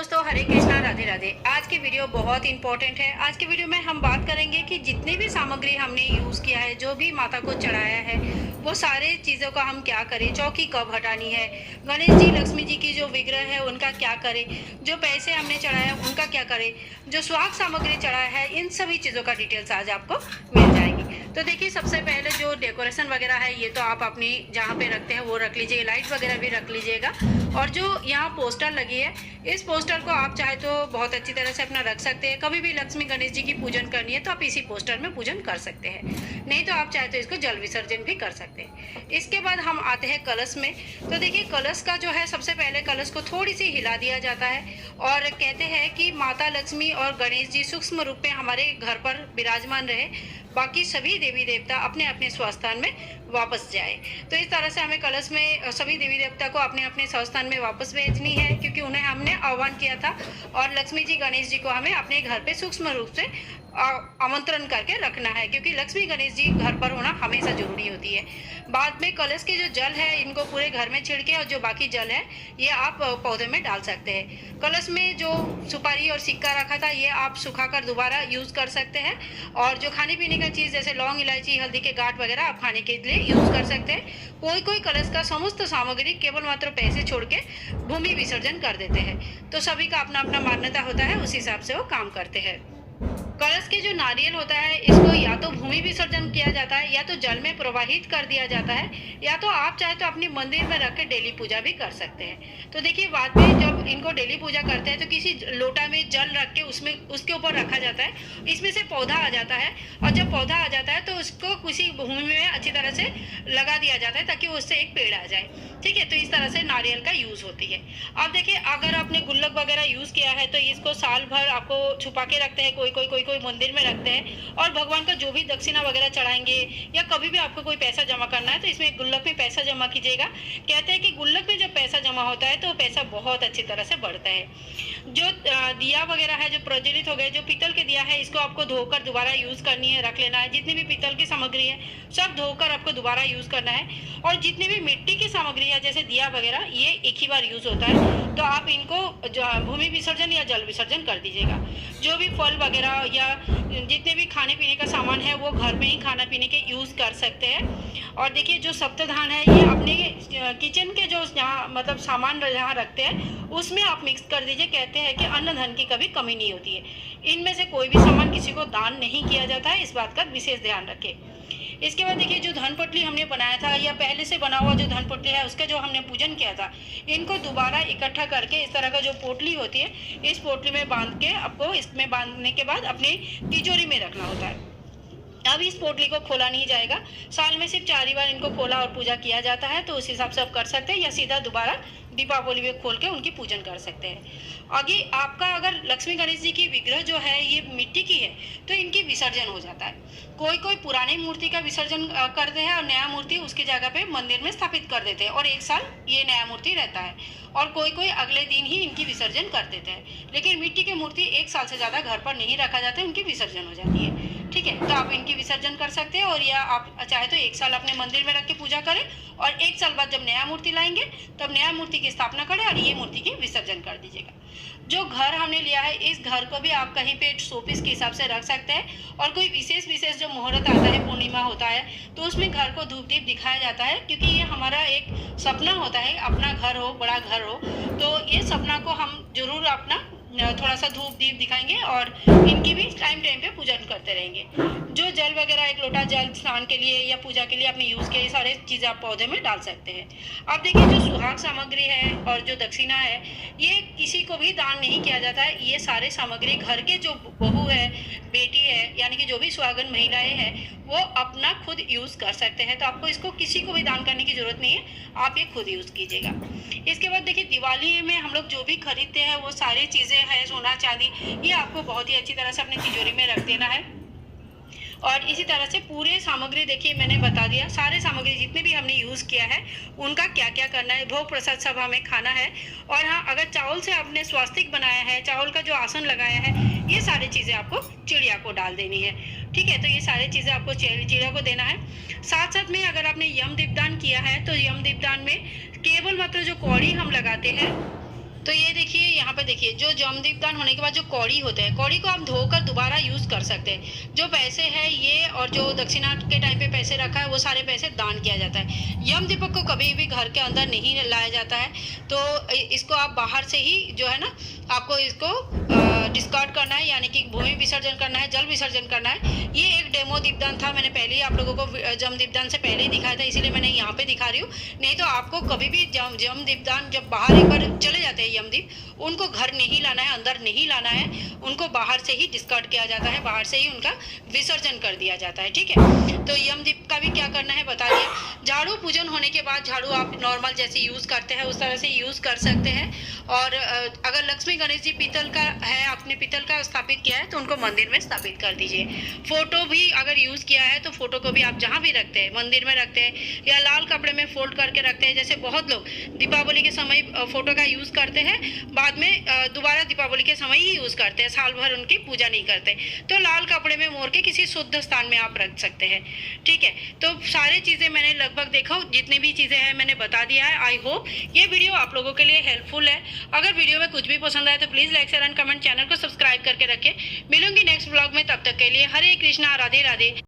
दोस्तों, हरे कृष्णा, राधे राधे। आज की वीडियो बहुत इंपॉर्टेंट है। आज की वीडियो में हम बात करेंगे कि जितनी भी सामग्री हमने यूज़ किया है, जो भी माता को चढ़ाया है, वो सारे चीज़ों का हम क्या करें। चौकी कब हटानी है, गणेश जी लक्ष्मी जी की जो विग्रह है उनका क्या करें, जो पैसे हमने चढ़ाया उनका क्या करें, जो सुहाग सामग्री चढ़ाया है, इन सभी चीज़ों का डिटेल्स आज आपको मिल जाएगी। तो देखिए, सबसे पहले जो डेकोरेशन वगैरह है ये तो आप अपनी जहाँ पे रखते हैं वो रख लीजिए, लाइट वगैरह भी रख लीजिएगा। और जो यहाँ पोस्टर लगी है, इस पोस्टर को आप चाहे तो बहुत अच्छी तरह से अपना रख सकते हैं। कभी भी लक्ष्मी गणेश जी की पूजन करनी है तो आप इसी पोस्टर में पूजन कर सकते हैं, नहीं तो आप चाहे तो इसको जल विसर्जन भी कर सकते हैं। इसके बाद हम आते हैं कलश में। तो देखिए, कलश का जो है, सबसे पहले कलश को थोड़ी सी हिला दिया जाता है और कहते हैं कि माता लक्ष्मी और गणेश जी सूक्ष्म रूप में हमारे घर पर विराजमान रहे, बाकी सभी देवी देवता अपने अपने स्वस्थान में वापस जाए। तो इस तरह से हमें कलश में सभी देवी देवता को अपने अपने स्वस्थान में वापस भेजनी है, क्योंकि उन्हें हमने आह्वान किया था। और लक्ष्मी जी गणेश जी को हमें अपने घर पे सूक्ष्म रूप से आमंत्रण करके रखना है, क्योंकि लक्ष्मी गणेश जी घर पर होना हमेशा जरूरी होती है। बाद में कलश के जो जल है इनको पूरे घर में छिड़के और जो बाकी जल है ये आप पौधे में डाल सकते हैं। कलश में जो सुपारी और सिक्का रखा था ये आप सुखाकर दोबारा यूज कर सकते हैं। और जो खाने पीने का चीज जैसे लौंग, इलायची, हल्दी के गांठ वगैरह आप खाने के लिए यूज कर सकते हैं। कोई कोई कलश का समस्त सामग्री केवल मात्र पैसे छोड़ के भूमि विसर्जन कर देते हैं। तो सभी का अपना अपना मान्यता होता है, उस हिसाब से वो काम करते हैं। कलश के जो नारियल होता है इसको या तो भूमि विसर्जन किया जाता है, या तो जल में प्रवाहित कर दिया जाता है, या तो आप चाहे तो अपनी मंदिर में रख के डेली पूजा भी कर सकते हैं। तो देखिए, बाद में जब इनको डेली पूजा करते हैं तो किसी लोटा में जल रख के उसमें उसके ऊपर रखा जाता है, इसमें से पौधा आ जाता है। और जब पौधा आ जाता है तो उसको किसी भूमि में अच्छी तरह से लगा दिया जाता है ताकि उससे एक पेड़ आ जाए। ठीक है, तो इस तरह से नारियल का यूज होती है। अब देखिए, अगर आपने गुल्लक वगैरह यूज किया है तो इसको साल भर आपको छुपा के रखते हैं, कोई मंदिर में रखते हैं। और भगवान का जो भी दक्षिणा वगैरह चढ़ाएंगे या कभी भी आपको कोई पैसा जमा करना है तो इसमें गुल्लक में पैसा जमा कीजिएगा। कहते हैं कि गुल्लक में जब पैसा जमा होता है तो पैसा बहुत अच्छी तरह से बढ़ता है। जो दिया वगैरह है जो प्रज्वलित हो गए, जो पीतल के दिया है इसको आपको धोकर दोबारा यूज करनी है, रख लेना है। जितनी भी पीतल की सामग्री है सब धोकर आपको दोबारा यूज करना है। और जितनी भी मिट्टी की सामग्री है जैसे दिया वगैरह ये एक ही बार यूज होता है, तो आप इनको भूमि विसर्जन या जल विसर्जन कर दीजिएगा। जो भी फल वगैरह या जितने भी खाने पीने का सामान है वो घर में ही खाना पीने के यूज कर सकते हैं। और देखिए, जो सप्तधान है ये अपने किचन के जो जहाँ मतलब सामान जहाँ रखते हैं उसमें आप मिक्स कर दीजिए। कहते हैं कि अन्न धन की कभी कमी नहीं होती है। इनमें से कोई भी सामान किसी को दान नहीं किया जाता है, इस बात का विशेष ध्यान रखें। इसके बाद देखिए, जो धन पोटली हमने बनाया था या पहले से बना हुआ जो धन पोटली है उसका जो हमने पूजन किया था, इनको दोबारा इकट्ठा करके इस तरह का जो पोटली होती है इस पोटली में बांध के आपको इसमें बांधने के बाद अपनी तिजोरी में रखना होता है। अब इस पोटली को खोला नहीं जाएगा। साल में सिर्फ 4 ही बार इनको खोला और पूजा किया जाता है, तो उस हिसाब से आप कर सकते हैं, या सीधा दोबारा दीपावली में खोल के उनकी पूजन कर सकते हैं। आगे आपका अगर लक्ष्मी गणेश जी की विग्रह जो है ये मिट्टी की है तो इनकी विसर्जन हो जाता है। कोई कोई पुरानी मूर्ति का विसर्जन करते हैं और नया मूर्ति उसकी जगह पे मंदिर में स्थापित कर देते हैं और 1 साल ये नया मूर्ति रहता है। और कोई कोई अगले दिन ही इनकी विसर्जन कर देते हैं। लेकिन मिट्टी की मूर्ति 1 साल से ज़्यादा घर पर नहीं रखा जाता है, उनकी विसर्जन हो जाती है। ठीक है, तो आप इनकी विसर्जन कर सकते हैं। और या आप चाहे तो 1 साल अपने मंदिर में रख के पूजा करें और 1 साल बाद जब नया मूर्ति लाएंगे तब नया मूर्ति की स्थापना करें और ये मूर्ति की विसर्जन कर दीजिएगा। जो घर हमने लिया है इस घर को भी आप कहीं पे शोपीस के हिसाब से रख सकते हैं। और कोई विशेष जो मुहूर्त आता है, पूर्णिमा होता है, तो उसमें घर को धूप दीप दिखाया जाता है, क्योंकि ये हमारा एक सपना होता है, अपना घर हो, बड़ा घर हो। तो ये सपना को हम जरूर अपना थोड़ा सा धूप दीप दिखाएंगे और इनकी भी टाइम पे पूजन करते रहेंगे। जो जल वगैरह, 1 लोटा जल स्नान के लिए या पूजा के लिए आपने यूज किया, ये सारे चीजें आप पौधे में डाल सकते हैं। अब देखिए, जो सुहाग सामग्री है और जो दक्षिणा है ये किसी को भी दान नहीं किया जाता है। ये सारे सामग्री घर के जो बहू है, बेटी है, यानी कि जो भी सुहागन महिलाएं हैं वो अपना खुद यूज कर सकते हैं। तो आपको इसको किसी को भी दान करने की जरूरत नहीं है, आप ये खुद यूज कीजिएगा। इसके बाद देखिए, दिवाली में हम लोग जो भी खरीदते हैं वो सारी चीजें है, सोना चांदी, ये आपको बहुत ही अच्छी तरह से अपनी तिजोरी में रख देना है। और इसी तरह से पूरे सामग्री देखिए मैंने बता दिया, सारे सामग्री जितने भी हमने यूज किया है उनका क्या क्या करना है, भोग प्रसाद सब हमें खाना है। और हाँ, अगर चावल से आपने स्वास्तिक बनाया है, चावल का जो आसन लगाया है, ये सारी चीजें आपको चिड़िया को डाल देनी है। ठीक है, तो ये सारी चीजें आपको चिड़िया को देना है। साथ साथ में अगर आपने यम दीपदान किया है तो यम दीपदान में केवल मात्र जो कौड़ी हम लगाते हैं तो ये देखिए, यहाँ पे देखिए, जो जम दीपदान होने के बाद जो कौड़ी होते हैं, कौड़ी को आप धोकर दोबारा यूज कर सकते हैं। जो पैसे है ये, और जो दक्षिणा के टाइम पे पैसे रखा है, वो सारे पैसे दान किया जाता है। यम दीपक को कभी भी घर के अंदर नहीं लाया जाता है, तो इसको आप बाहर से ही जो है ना, आपको इसको डिस्कार्ड करना है, यानी कि भूमि विसर्जन करना है, जल विसर्जन करना है। ये एक डेमो दीपदान था, मैंने पहले ही आप लोगों को जम दीपदान से पहले ही दिखाया था, इसीलिए मैंने यहाँ पे दिखा रही हूँ। नहीं तो आपको कभी भी जम दीपदान, जब बाहर एक बार चले जाते हैं यमदीप, उनको घर नहीं लाना है, अंदर नहीं लाना है, उनको बाहर से ही डिस्कार्ड किया जाता है, बाहर से ही उनका विसर्जन कर दिया जाता है। ठीक है, तो यमदीप का भी क्या करना है बता दिया। झाड़ू पूजन होने के बाद झाड़ू आप नॉर्मल जैसे यूज करते हैं उस तरह से यूज कर सकते हैं। और अगर लक्ष्मी गणेश जी पीतल का है, आपने पीतल का स्थापित किया है, तो उनको मंदिर में स्थापित कर दीजिए। फोटो भी अगर यूज किया है तो फोटो को भी आप जहाँ भी रखते हैं, मंदिर में रखते हैं या लाल कपड़े में फोल्ड करके रखते हैं, जैसे बहुत लोग दीपावली के समय फोटो का यूज करते हैं, बाद में दोबारा दीपावली के समय ही यूज करते हैं, साल भर उनकी पूजा नहीं करते, तो लाल कपड़े में मोड़ के किसी शुद्ध स्थान में आप रख सकते हैं। ठीक है, तो सारी चीजें मैंने लगभग देखो, जितनी भी चीजें हैं मैंने बता दिया है। आई होप ये वीडियो आप लोगों के लिए हेल्पफुल है। अगर वीडियो में कुछ भी पसंद आए तो please like share and comment, channel को सब्सक्राइब करके रखें। मिलूंगी नेक्स्ट ब्लॉग में, तब तक के लिए हरे कृष्णा, राधे राधे।